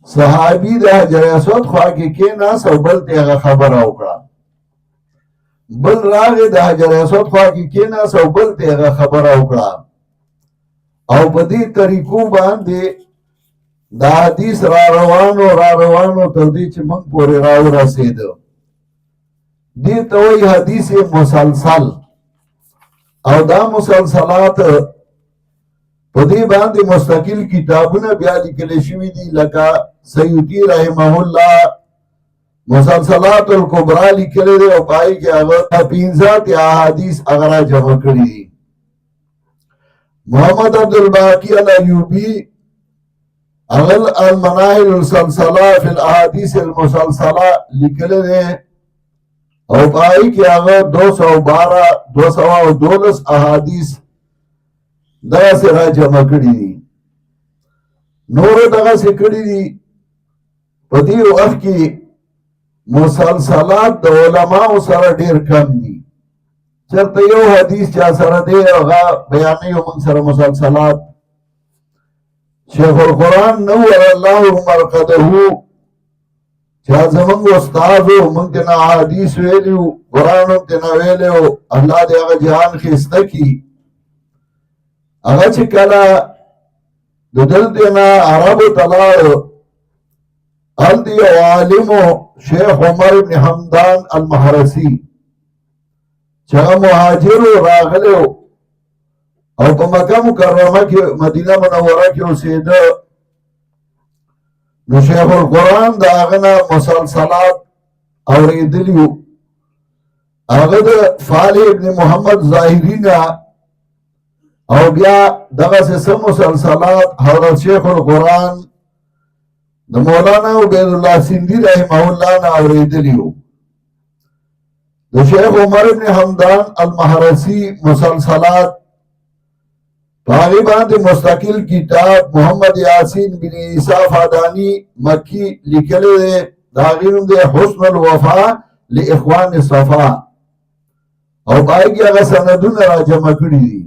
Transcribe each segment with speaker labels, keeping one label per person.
Speaker 1: صحابي د حجر اسود خوا کې کېناست او بل ته هغه خبره وکړه. بل راغی د حجر اسود خوا کې کېناست او بل ته هغه خبره وکړه. او په دې طریقو باندې دا حدیث را روانو تر دې چې موږ پورې راورسېده. دې ته وایي حدیث مسلسل. او دا مسلسلات په دې باندې مستقل کتابونه بیا لیکل شوي دي، لکه سیوطي رحمه الله مسلسلات الکبرى لیکلی دی او پای کې هغه 15 احادیث هغه را جمع کړي دي. محمد عبدالباقی الایوبی اغل المناهل السلسلہ فی الاحادیث المسلسلہ لیکلی دی او پای کې هغه 212 احادیث دغه سره را جمع کړي دي. نور دغه سره کړي دي. په دې وخت کې مسلسلات د علماء سره ډیر کم دي. چرته یو حدیث چا سره دی هغه بیانې موږ سره مسلسلات. شیخ القرآن نور الله مرقده چا زمونږ استاد موږ ته حدیث ویلو، قرآن ته ویلو، الله دې هغه جهان خسته کی. هغه چې کله د دلته نه عربو تلاړ هلته یو عالمو شیخ عمر بن حمدان المحرسی چې هغه مهاجرو راغلی او په مکه مکرمه کې مدینه منوره کې اوسېده. نو شیخ القرآن د هغه نه مسلسلات اورېدلي وو. هغه د فالح ابن محمد ظاهري نه او بیا دغه څه مسلسلات حضرت شیخ القرآن د مولانا عبید الله سندی رحمه الله نه اورېدلي وو. د شیخ عمر ابن حمدان المحرسی مسلسلات پاغی باندې مستقل کتاب محمد یاسین بن عیسی فادانی مکی لیکلی دی. دا غي نوم دی حسن الوفا لاخوان الصفا او پای کې هغه سندونه را جمع کړي دي.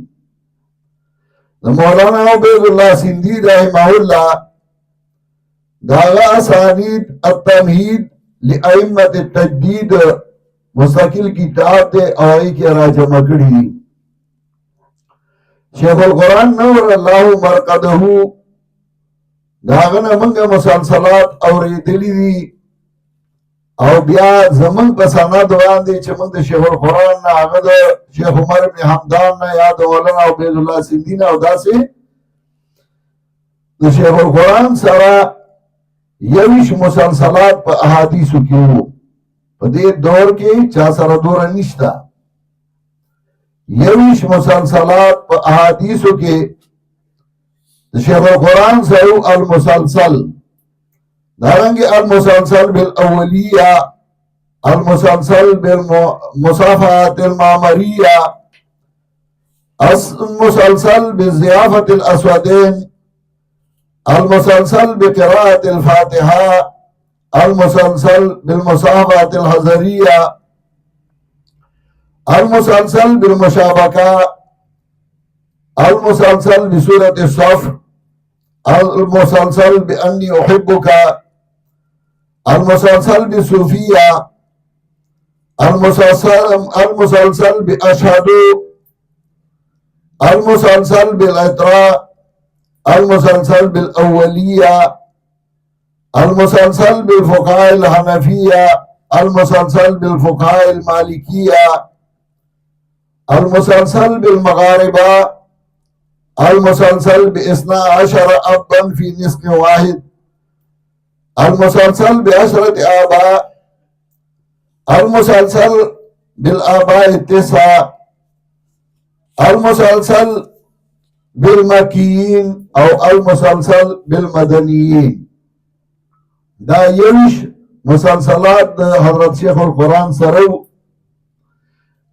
Speaker 1: د مولانا عبید الله سندی رحمه الله دا اسانید التمهید لائمه التجدید مستقل کتاب دی او هغه کې را جمع کړي دي. شیخ القرآن نور الله مرقده داغه نه موږ مسلسلات اورېدلي دي او بیا زمونږ په سند باندې چې موږ د شیخ القرآن نه هغه د شیخ عمر بن حمدان نه یا د مولانا عبید الله سندي نه او داسې د شیخ القرآن سره 21 مسلسلات په احادیثو کې وو. په دې دور کې چا سره دوره نشته. 21 مسلسلات په احادیثو کې شیخ القرآن سره المسلسل دارنګه المسلسل بالاولیه، المسلسل بالمصافحات المعمريه، المسلسل بالضيافه الاسودين، المسلسل بقراءه الفاتحه، المسلسل بالمصافحه الحضريه، المسلسل بالمشابكة، المسلسل بسورة الصف، المسلسل بأني أحبك، المسلسل بصوفية، المسلسل بأشهد، المسلسل بالإطراء، المسلسل بالأولية، المسلسل بالفقهاء الحنفية، المسلسل بالفقهاء المالكية، المسلسل بالمغاربة، المسلسل ب12 أبا في نصف واحد، المسلسل ب10 آباء، المسلسل بالآباء 9، المسلسل بالمكيين أو المسلسل بالمدنيين. دا 21 مسلسلات د حضرت شیخ القرآن سره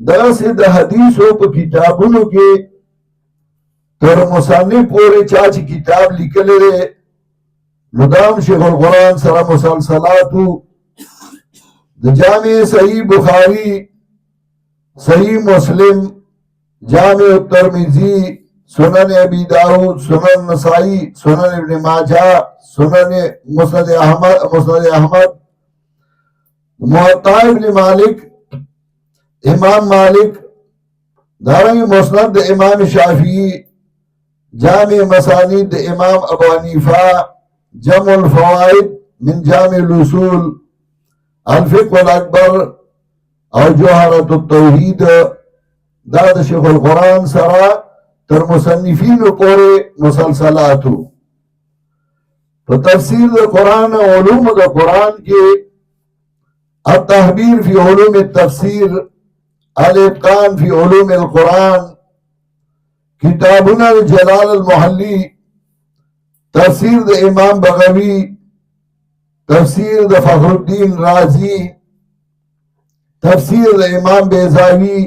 Speaker 1: دغسې د حدیثو په کتابونو کې تر مصنف پورې چا چې کتاب لیکلی دی نو دا هم شیخ القرآن سره مسلسلاتو. د جامع صحیح بخاری، صحیح مسلم، جامع الترمذی، سنن ابی داود، سنن نسائی، سنن ابن ماجہ، سنن مسند احمد، موطا ابن مالک، امام مالک، دارنگی مسند امام شافعی، جامع مسانید امام ابو حنیفہ، جمع الفوائد من جامع الاصول، الفقه الاکبر او جوہرۃ التوحید، دا د شیخ القرآن سرا تر مصنفین پورے مسلسلاتو. په تفسیر د قرآن او علوم د قرآن کې التحبیر فی علوم التفسیر، الاتقان فی علوم القرآن، کتابنا جلال المحلی، تفسیر د امام بغوی، تفسیر د فخر الدین رازی، تفسیر د امام بیضاوی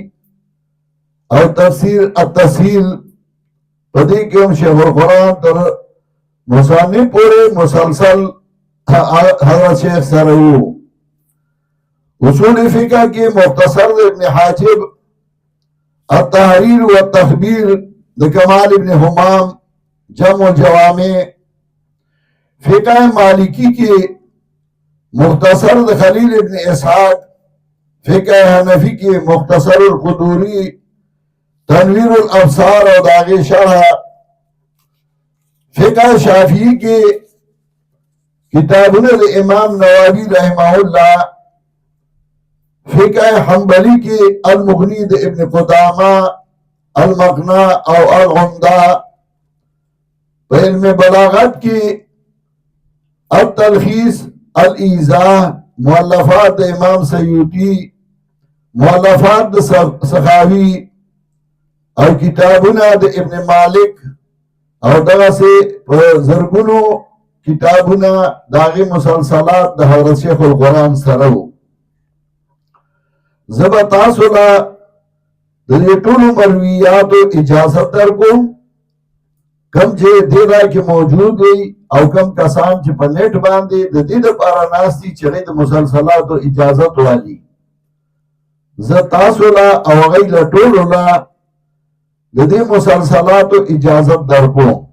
Speaker 1: او تفسیر التسهیل. پدې کې هم شیخ القرآن تر مصنف پورې مسلسل حضرت شیخ سره وو. اصول فقہ کې مختصر د ابن حاجب، التحریر والتخبیر د کمال ابن حمام، جمع الجوامع. فقہ مالکی کې مختصر د خلیل ابن اسحاق، فقہ حنفی کې مختصر القدوری، تنویر الابصار او داغی شرح. فقہ شافعی کے کتابون امام نووی رحمہ اللہ، فقہ حنبلی کے المغنی ابن قدامہ، المقنع او العمدہ. علم بلاغت کے التلخیص، الایضاح، مؤلفات امام سیوطی، مؤلفات سخاوی او کتابونه د ابن مالک او دغه سي زرګونو کتابونه داغي مسلسلات د حضرت شیخ القرآن سره وو. زبا تاسو لا د دې ټولو مرویاتو اجازت درکوم، کم چې دې ځای کې موجود وي او کم کسان چې په نیټ باندې د دې لپاره ناست دي چې د مسلسلاتو اجازت والی، زه تاسو لا او هغوی له ټولو لا د دې مسلسلاتو اجازت درکوم.